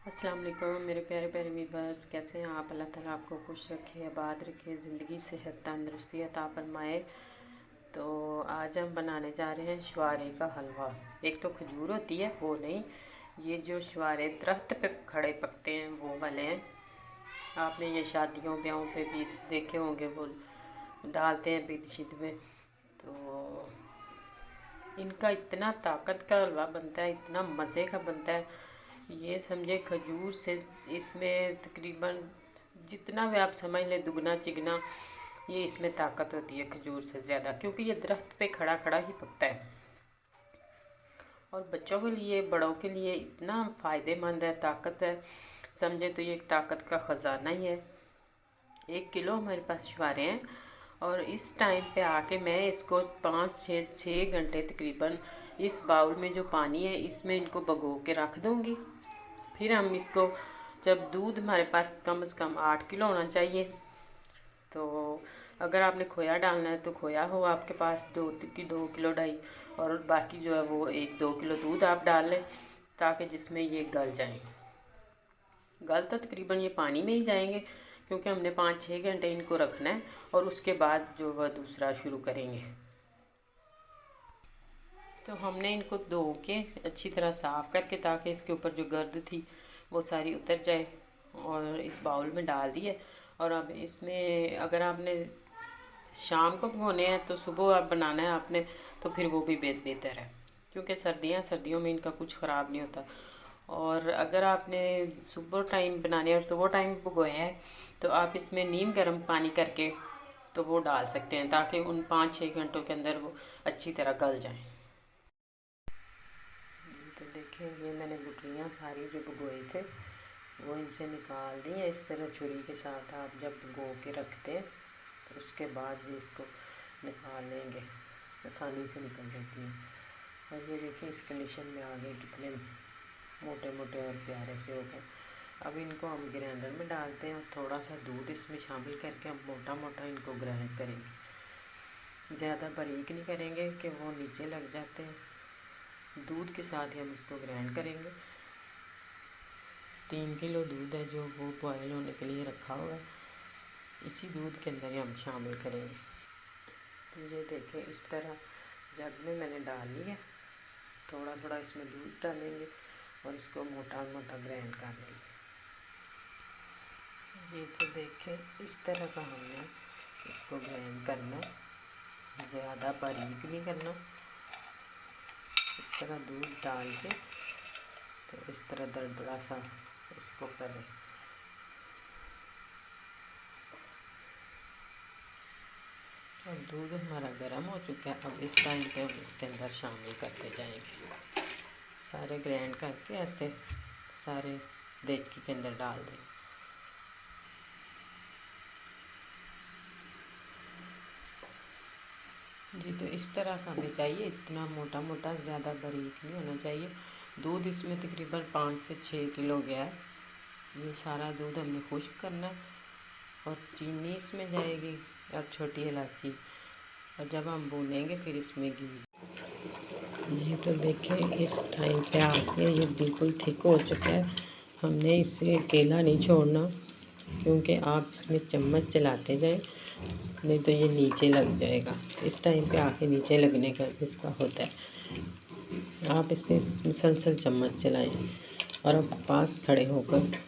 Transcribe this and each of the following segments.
अस्सलाम वालेकुम मेरे प्यारे प्यारे व्यूअर्स, कैसे हैं आप। अल्लाह ताला आपको खुश रखे, आबाद रखे, ज़िंदगी सेहत तंदुरुस्ती अता फरमाए। तो आज हम बनाने जा रहे हैं छुआरे का हलवा। एक तो खजूर होती है, वो नहीं, ये जो छुआरे दरख्त पे खड़े पकते हैं वो वाले हैं। आपने ये शादियों ब्याहों पे भी देखे होंगे, वो डालते हैं बीत शीत में। तो इनका इतना ताकत का हलवा बनता है, इतना मज़े का बनता है, ये समझे खजूर से इसमें तकरीबन जितना भी आप समझ लें दुगना चिगना ये इसमें ताकत होती है खजूर से ज़्यादा, क्योंकि ये दरख्त पे खड़ा खड़ा ही पकता है। और बच्चों के लिए बड़ों के लिए इतना फ़ायदेमंद है, ताकत है, समझे तो ये एक ताकत का ख़जाना ही है। 1 किलो हमारे पास छुआरे हैं और इस टाइम पे आके मैं इसको 5 से 6 घंटे तकरीबन इस बाउल में जो पानी है इसमें इनको भिगो के रख दूँगी। फिर हम इसको, जब दूध हमारे पास कम से कम 8 किलो होना चाहिए, तो अगर आपने खोया डालना है तो खोया हो आपके पास 2 किलो 2 किलो 2.5, और बाकी जो है वो 1-2 किलो दूध आप डाल लें, ताकि जिसमें ये गल जाए। गल तो तकरीबन ये पानी में ही जाएंगे, क्योंकि हमने 5-6 घंटे इनको रखना है और उसके बाद जो वह दूसरा शुरू करेंगे। तो हमने इनको धो के अच्छी तरह साफ़ करके, ताकि इसके ऊपर जो गर्द थी वो सारी उतर जाए, और इस बाउल में डाल दिए। और अब इसमें अगर आपने शाम को भिगोने हैं तो सुबह आप बनाना है आपने, तो फिर वो भी बेहतर है, क्योंकि सर्दियों में इनका कुछ ख़राब नहीं होता। और अगर आपने सुबह टाइम बनाने और सुबह टाइम भिगोए हैं तो आप इसमें नीम गर्म पानी करके तो वो डाल सकते हैं, ताकि उन 5-6 घंटों के अंदर वो अच्छी तरह गल जाएँ। तो देखिए ये मैंने गुठलियाँ सारी जो भिगोए थे वो इनसे निकाल दी हैं। इस तरह छुरी के साथ आप जब भिगो के रखते हैं तो उसके बाद भी इसको निकाल लेंगे, आसानी से निकल जाती हैं। और ये देखिए इस कंडीशन में आ गए, कितने मोटे मोटे और प्यारे से हो गए। अब इनको हम ग्राइंडर में डालते हैं और थोड़ा सा दूध इसमें शामिल करके हम मोटा मोटा इनको ग्राइंड करेंगे। ज़्यादा बारीक नहीं करेंगे कि वो नीचे लग जाते हैं। दूध के साथ ही हम इसको ग्राइंड करेंगे। 3 किलो दूध है जो वो बॉयल होने के लिए रखा हुआ है, इसी दूध के अंदर ही हम शामिल करेंगे। तो ये देखें इस तरह जग में मैंने डाल लिया, थोड़ा थोड़ा इसमें दूध डालेंगे और इसको मोटा मोटा ग्राइंड कर लेंगे। ये तो देखें इस तरह का हमने इसको ग्राइंड करना है, ज़्यादा बारीक नहीं करना। इस तरह दूध डाल के तो इस तरह दरदरा सा इसको करें। अब दूध हमारा गर्म हो चुका है, अब इस टाइम पे हम इसके अंदर शामिल करते जाएंगे। सारे ग्राइंड करके ऐसे सारे देचकी के अंदर डाल दें। जी तो इस तरह का हमें चाहिए, इतना मोटा मोटा, ज़्यादा बारीक नहीं होना चाहिए। दूध इसमें तकरीबन 5 से 6 किलो गया है। ये सारा दूध हमने खुश्क करना है और चीनी इसमें जाएगी और छोटी इलायची, और जब हम भूनेंगे फिर इसमें घी। ये तो देखें इस टाइम पे आके ये बिल्कुल थिक हो चुका है। हमने इसे अकेला नहीं छोड़ना, क्योंकि आप इसमें चम्मच चलाते जाएं, नहीं तो ये नीचे लग जाएगा। इस टाइम पे आके नीचे लगने का इसका होता है। आप इसे मुसलसल चम्मच चलाएं और अब पास खड़े होकर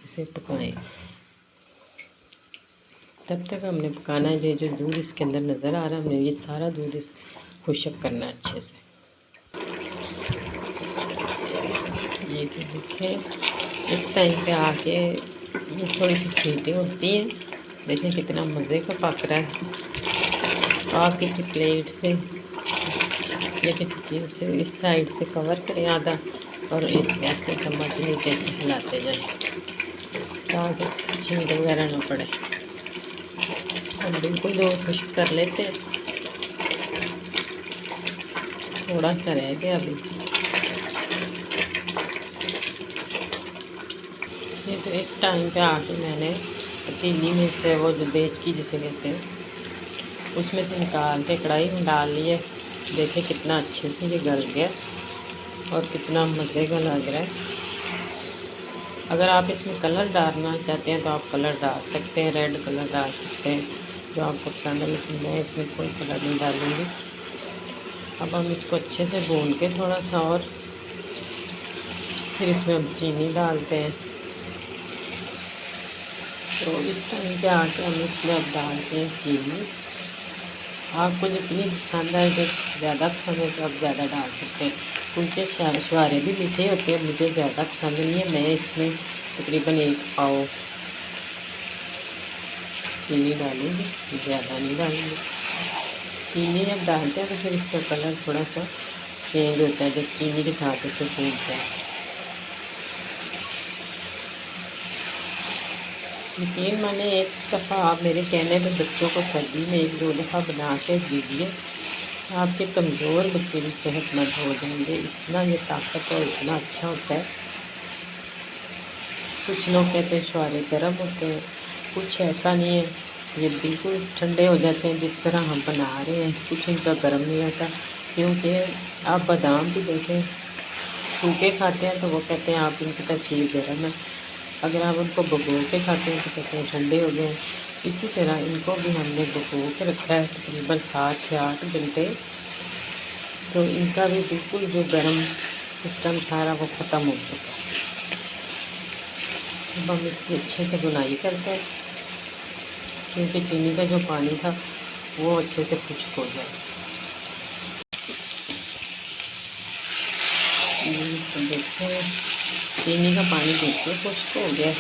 इसे पकाएं। तब तक हमने पकाना है। ये जो दूध इसके अंदर नज़र आ रहा है, हमने ये सारा दूध इस खुश्क करना है अच्छे से। ये तो देखें इस टाइम पे आके ये थोड़ी सी छींटे होती हैं, देखिए कितना मज़े का पक रहा है। आप किसी प्लेट से या किसी चीज़ से इस साइड से कवर करें आधा, और इस ऐसे चम्मच नीचे से हिलाते जाएं ताकि छींटे वगैरह ना पड़े। हम बिल्कुल दो खुश्क कर लेते हैं, थोड़ा सा रह गया अभी। ये तो इस टाइम पे आके मैंने पतीली में से वो जो देचकी जिसे कहते हैं उसमें से निकाल के कढ़ाई में डाल लिए। देखिए कितना अच्छे से ये गल गया और कितना मज़े का लग रहा है। अगर आप इसमें कलर डालना चाहते हैं तो आप कलर डाल सकते हैं, रेड कलर डाल सकते हैं जो आपको पसंद है, लेकिन मैं इसमें कोई कलर नहीं डालूँगी। अब हम इसको अच्छे से भून के थोड़ा सा, और फिर इसमें हम चीनी डालते हैं। तो इस टाइम पे आके हम इसमें अब डालते हैं चीनी। आपको जितनी पसंद है, जो ज़्यादा पसंद है तो आप ज़्यादा डाल सकते हैं। उनके छुहारे भी मीठे होते हैं, मुझे ज़्यादा पसंद नहीं है। मैं इसमें तकरीबन 1 पाव चीनी डालूँगी, ज़्यादा नहीं डालूँगी। चीनी जब डालते हैं तो फिर इसका कलर थोड़ा सा चेंज होता है जब चीनी के साथ इसे भूनते हैं। यकीन माने, एक दफ़ा आप मेरे कहने पे बच्चों को सर्दी में 1-2 दफ़ा बना के दीजिए, आपके कमज़ोर बच्चे भी सेहतमंद हो जाएंगे। इतना ये ताकत और इतना अच्छा होता है। कुछ लोग कहते हैं छुहारे गर्म होते हैं, कुछ ऐसा नहीं है, ये बिल्कुल ठंडे हो जाते हैं। जिस तरह हम बना रहे हैं, कुछ इनका गर्म नहीं होता। क्योंकि आप बादाम भी देखें, सूखे खाते हैं तो वो कहते हैं आप इनकी तासीर गर्म है, अगर आप उनको भिगो के खाते हैं तो कहते हैं ठंडे हो गए। इसी तरह इनको भी हमने भिगो के रखा है तकरीबन 7 से 8 घंटे, तो इनका भी बिल्कुल जो गर्म सिस्टम सारा वो ख़त्म हो चुका है। अब हम इसकी अच्छे से बुनाई करते हैं, क्योंकि चीनी का जो पानी था वो अच्छे से खुश्क हो जाए। तो देखिए चीनी का पानी देखिए खुश्क हो गया।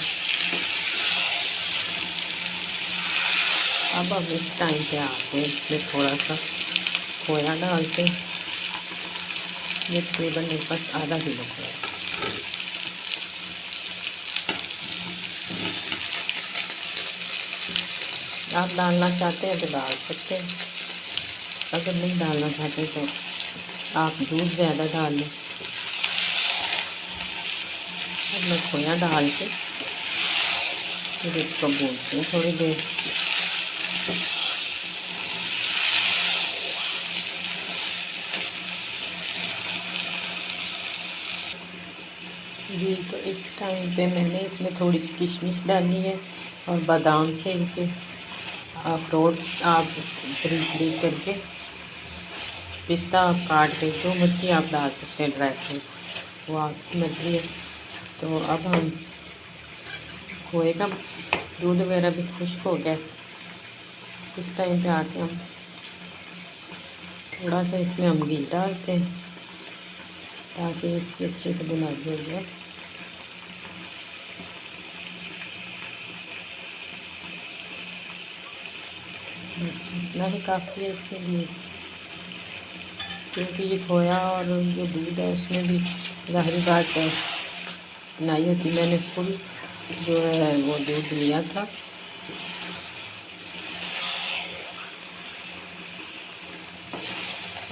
अब हम इस टाइम पे आते हैं इसमें थोड़ा सा खोया डालते हैं। ये तकरीबन मेरे पास आधा किलो खोया। आप डालना चाहते हैं तो डाल सकते हैं, अगर नहीं डालना चाहते तो आप दूध ज़्यादा डाल लें। अब मैं खोया डाल के फिर इसको भूनती हूँ थोड़ी देर। जी, तो इस टाइम पे मैंने इसमें थोड़ी सी किशमिश डाली है और बादाम छील के, अखरोट आप बारीक करके, पिस्ता आप काट के, जो मर्जी आप डाल सकते हैं ड्राई फ्रूट, वो आपकी मर्जी है। तो अब हम खोए का दूध वगैरह भी खुश्क हो गया। इस टाइम पे आके हम थोड़ा सा इसमें हम घी डालते हैं ताकि इसकी अच्छे से बुनाई हो जाए। बस इतना ही काफ़ी है इसके लिए, क्योंकि ये खोया और जो दूध है उसमें भी ज़ाहिरी बात है बनाई होती। मैंने फुल जो है वो दूध लिया था।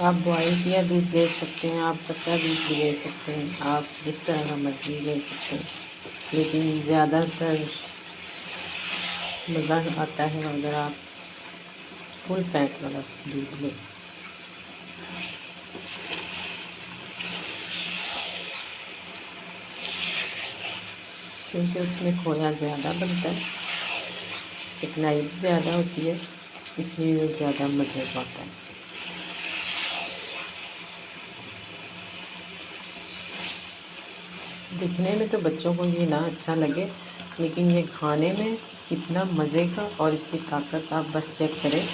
आप बॉयल किया दूध ले सकते हैं, आप कच्चा दूध भी ले सकते हैं, आप जिस तरह का मर्जी ले सकते हैं, लेकिन ज़्यादातर मज़ा आता है अगर आप फुल फैट वाला दूध लें। क्योंकि उसमें खोया ज़्यादा बनता है, चिकनाई भी ज़्यादा होती है, इसलिए वो ज़्यादा मज़े का आता है। दिखने में तो बच्चों को ये ना अच्छा लगे, लेकिन ये खाने में इतना मज़े का, और इसकी ताकत आप बस चेक करें,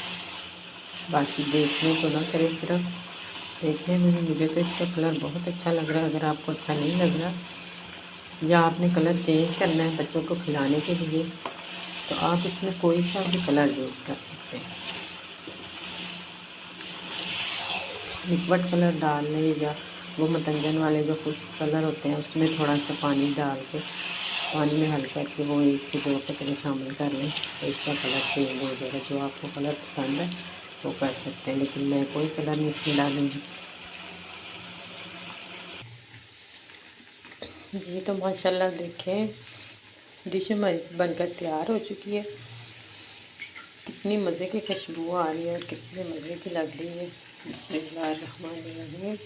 बाकी देखने को ना करें, सिर्फ देखने में भी। मुझे तो इसका कलर बहुत अच्छा लग रहा है। अगर आपको अच्छा नहीं लग रहा या आपने कलर चेंज करना है बच्चों को खिलाने के लिए, तो आप इसमें कोई सा भी कलर यूज़ कर सकते हैं। लिक्विड कलर डाल लें या वो मतंजन वाले जो कुछ कलर होते हैं उसमें थोड़ा सा पानी डाल के, पानी में हल्का करके वो 1 से 2 टुकड़े शामिल कर लें तो इसका कलर चेंज हो जाएगा। जो आपको कलर पसंद है वो कर सकते हैं, लेकिन मैं कोई कलर नहीं इसमें डालूँगी। जी, तो माशाल्लाह देखें डिश हमारी बनकर तैयार हो चुकी है। कितनी मज़े की खुशबू आ रही है और कितने मज़े की लग रही है। बिस्मिल्लाहिर्रहमानिर्रहीम।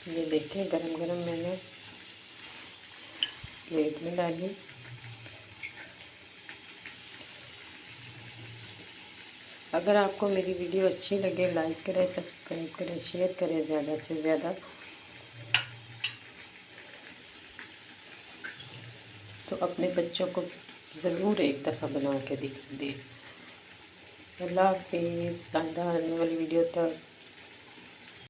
ये देखें गरम गरम मैंने प्लेट में डालिए। अगर आपको मेरी वीडियो अच्छी लगे लाइक करें, सब्सक्राइब करें, शेयर करें ज़्यादा से ज़्यादा। तो अपने बच्चों को ज़रूर एक दफ़ा बना के दिखा दें। अल्लाह हाफिज़। आने वाली वीडियो तक